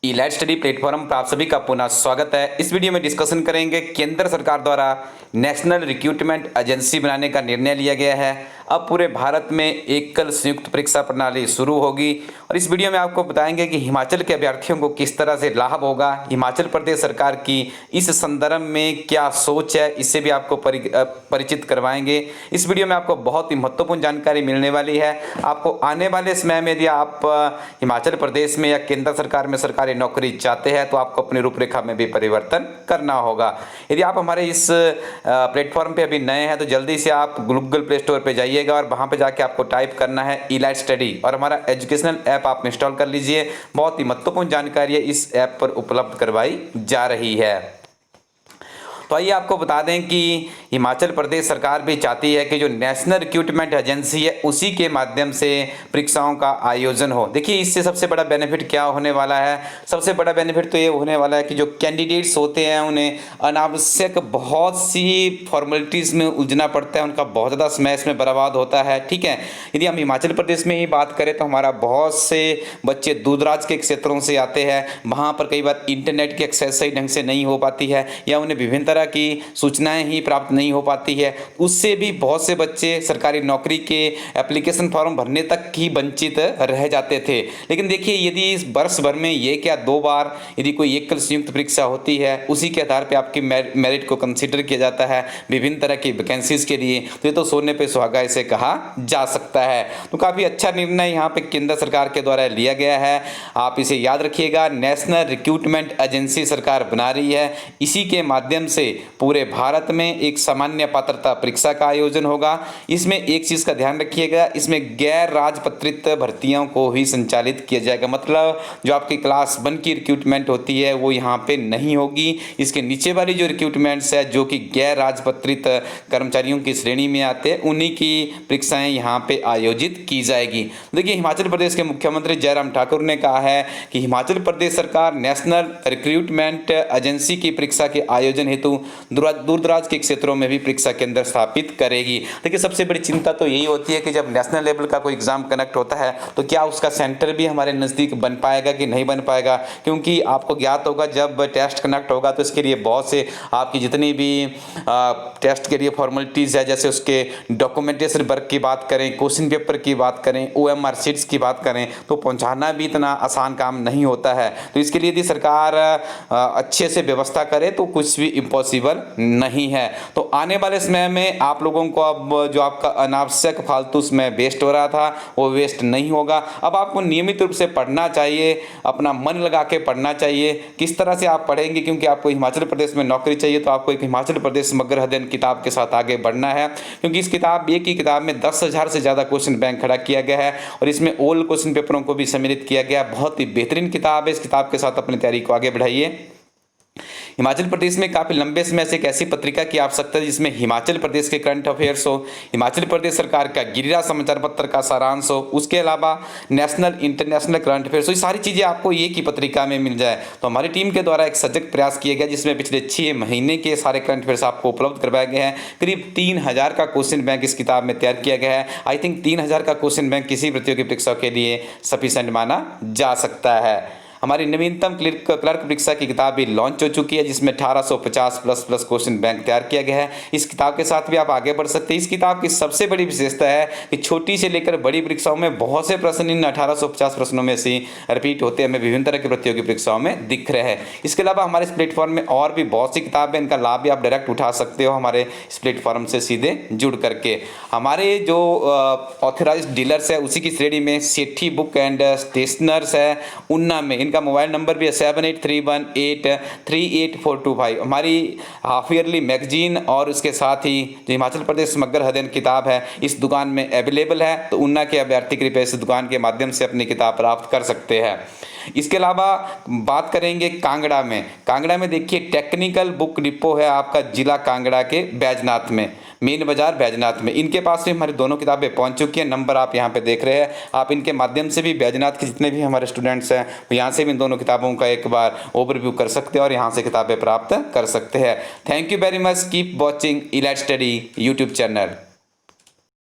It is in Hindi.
इलाइट स्टडी प्लेटफॉर्म पर आप सभी का पुनः स्वागत है। इस वीडियो में डिस्कशन करेंगे केंद्र सरकार द्वारा नेशनल रिक्रूटमेंट एजेंसी बनाने का निर्णय लिया गया है। अब पूरे भारत में एकल संयुक्त परीक्षा प्रणाली शुरू होगी और इस वीडियो में आपको बताएंगे कि हिमाचल के अभ्यर्थियों को किस तरह से लाभ होगा, हिमाचल प्रदेश सरकार की इस संदर्भ में क्या सोच है, इससे भी आपको परिचित करवाएंगे। इस वीडियो में आपको बहुत ही महत्वपूर्ण जानकारी मिलने वाली है। आपको आने वाले समय में यदि आप हिमाचल प्रदेश में या केंद्र सरकार में सरकारी नौकरी चाहते हैं तो आपको अपनी रूपरेखा में भी परिवर्तन करना होगा। यदि आप हमारे इस प्लेटफॉर्म पे अभी नए हैं तो जल्दी से आप गूगल प्ले स्टोर पे जाइएगा और वहां पे जाके आपको टाइप करना है इलाइट स्टडी और हमारा एजुकेशनल ऐप आप इंस्टॉल कर लीजिए। बहुत ही महत्वपूर्ण जानकारी इस ऐप पर उपलब्ध करवाई जा रही है। तो आइए आपको बता दें कि हिमाचल प्रदेश सरकार भी चाहती है कि जो नेशनल रिक्रूटमेंट एजेंसी है उसी के माध्यम से परीक्षाओं का आयोजन हो। देखिए इससे सबसे बड़ा बेनिफिट क्या होने वाला है। सबसे बड़ा बेनिफिट तो ये होने वाला है कि जो कैंडिडेट्स होते हैं उन्हें अनावश्यक बहुत सी फॉर्मेलिटीज़ में उलझना पड़ता है, उनका बहुत ज़्यादा समय इसमें बर्बाद होता है। ठीक है, यदि हम हिमाचल प्रदेश में ही बात करें तो हमारा बहुत से बच्चे दूर दराज के क्षेत्रों से आते हैं। वहाँ पर कई बार इंटरनेट की एक्सेस सही ढंग से नहीं हो पाती है या उन्हें विभिन्न तरह की सूचनाएं ही प्राप्त नहीं हो पाती है। उससे भी बहुत से बच्चे सरकारी नौकरी के एप्लीकेशन फॉर्म भरने तक ही वंचित रह जाते थे। लेकिन देखिए यदि इस वर्ष भर में ये क्या 2 बार यदि कोई एकल संयुक्त परीक्षा होती है, उसी के आधार पर आपकी मेरिट को कंसीडर किया जाता है विभिन्न तरह की वैकेंसीज के लिए, तो ये तो सोने पे सुहागा इसे कहा जा सकता है। तो काफ़ी अच्छा निर्णय यहाँ पे केंद्र सरकार के द्वारा लिया गया है। आप इसे याद रखिएगा, नेशनल रिक्रूटमेंट एजेंसी सरकार बना रही है। इसी के माध्यम से पूरे भारत में एक सामान्य पात्रता परीक्षा का आयोजन होगा। इसमें एक चीज का ध्यान रखिएगा, इसमें गैर राजपत्रित भर्तियों को ही संचालित किया जाएगा। मतलब जो आपकी क्लास 1 की रिक्रूटमेंट होती है वो यहाँ पे नहीं होगी। इसके नीचे वाली जो रिक्रूटमेंट्स है जो कि गैर राजपत्रित कर्मचारियों की श्रेणी में आते हैं उन्हीं की परीक्षाएं यहाँ पे आयोजित की जाएगी। देखिए हिमाचल प्रदेश के मुख्यमंत्री जयराम ठाकुर ने कहा है कि हिमाचल प्रदेश सरकार नेशनल रिक्रूटमेंट एजेंसी की परीक्षा के आयोजन हेतु दूर दराज के क्षेत्रों में भी परीक्षा केंद्र स्थापित करेगी। देखिए सबसे बड़ी चिंता तो यही होती है कि जब नेशनल लेवल का कोई एग्जाम कनेक्ट होता है तो क्या उसका सेंटर भी हमारे नज़दीक बन पाएगा कि नहीं बन पाएगा, क्योंकि आपको ज्ञात होगा जब टेस्ट कनेक्ट होगा तो इसके लिए बहुत से आपकी जितनी भी टेस्ट के लिए फॉर्मेलिटीज़ है, जैसे उसके डॉक्यूमेंटेशन वर्क की बात करें, क्वेश्चन पेपर की बात करें, OMR शीट्स की बात करें, तो पहुँचाना भी इतना आसान काम नहीं होता है। तो इसके लिए यदि सरकार अच्छे से व्यवस्था करे तो कुछ भी इम्पॉसिबल नहीं है। तो आने वाले समय में आप लोगों को अब जो आपका अनावश्यक फालतू समय वेस्ट हो रहा था वो वेस्ट नहीं होगा। अब आपको नियमित रूप से पढ़ना चाहिए, अपना मन लगा के पढ़ना चाहिए। किस तरह से आप पढ़ेंगे, क्योंकि आपको हिमाचल प्रदेश में नौकरी चाहिए तो आपको एक हिमाचल प्रदेश समग्र अध्ययन किताब के साथ आगे बढ़ना है, क्योंकि इस किताब एक ही किताब में 10,000 से ज़्यादा क्वेश्चन बैंक खड़ा किया गया है और इसमें ओल्ड क्वेश्चन पेपरों को भी सम्मिलित किया गया। बहुत ही बेहतरीन किताब है। इस किताब के साथ अपनी तैयारी को आगे बढ़ाइए। हिमाचल प्रदेश में काफ़ी लंबे समय से एक ऐसी पत्रिका की आवश्यकता है जिसमें हिमाचल प्रदेश के करंट अफेयर्स हो, हिमाचल प्रदेश सरकार का गिरिराज समाचार पत्र का सारांश हो, उसके अलावा नेशनल इंटरनेशनल करंट अफेयर्स हो। ये सारी चीज़ें आपको एक ही पत्रिका में मिल जाए। तो हमारी टीम के द्वारा एक सजग प्रयास किया गया जिसमें पिछले 6 महीने के सारे करंट अफेयर्स आपको उपलब्ध करवाए गए हैं। करीब 3000 का क्वेश्चन बैंक इस किताब में तैयार किया गया है। आई थिंक 3000 का क्वेश्चन बैंक किसी प्रतियोगी परीक्षा के लिए सफिशेंट माना जा सकता है। हमारी नवीनतम क्लर्क परीक्षा की किताब भी लॉन्च हो चुकी है जिसमें 1850 प्लस क्वेश्चन बैंक तैयार किया गया है। इस किताब के साथ भी आप आगे बढ़ सकते हैं। इस किताब की सबसे बड़ी विशेषता है कि छोटी से लेकर बड़ी परीक्षाओं में बहुत से प्रश्न इन 1850 प्रश्नों में से रिपीट होते हैं, हमें विभिन्न तरह की प्रतियोगी परीक्षाओं में दिख रहे हैं। इसके अलावा हमारे इस प्लेटफॉर्म में और भी बहुत सी किताबें, इनका लाभ भी आप डायरेक्ट उठा सकते हो हमारे इस प्लेटफॉर्म से सीधे जुड़ करके। हमारे जो ऑथराइज्ड डीलर्स है उसी की श्रेणी में सेठी बुक एंड स्टेशनर्स है ऊना में, इनका मोबाइल नंबर भी है 7831838425। हमारी हाफ ईयरली मैगजीन और उसके साथ ही जो हिमाचल प्रदेश समग्र अध्ययन किताब है इस दुकान में अवेलेबल है। तो ऊना के अभ्यर्थी कृपया इस दुकान के माध्यम से अपनी किताब प्राप्त कर सकते हैं। इसके अलावा बात करेंगे कांगड़ा में। कांगड़ा में देखिए टेक्निकल बुक डिपो है आपका जिला कांगड़ा के बैजनाथ में, मेन बाजार बैजनाथ में। इनके पास भी हमारी दोनों किताबें पहुंच चुकी हैं। नंबर आप यहाँ पे देख रहे हैं। आप इनके माध्यम से भी बैजनाथ के जितने भी हमारे स्टूडेंट्स हैं यहाँ से भी इन दोनों किताबों का एक बार ओवरव्यू कर सकते हैं और यहाँ से किताबें प्राप्त कर सकते हैं। Thank you very much. Keep watching elite study YouTube channel.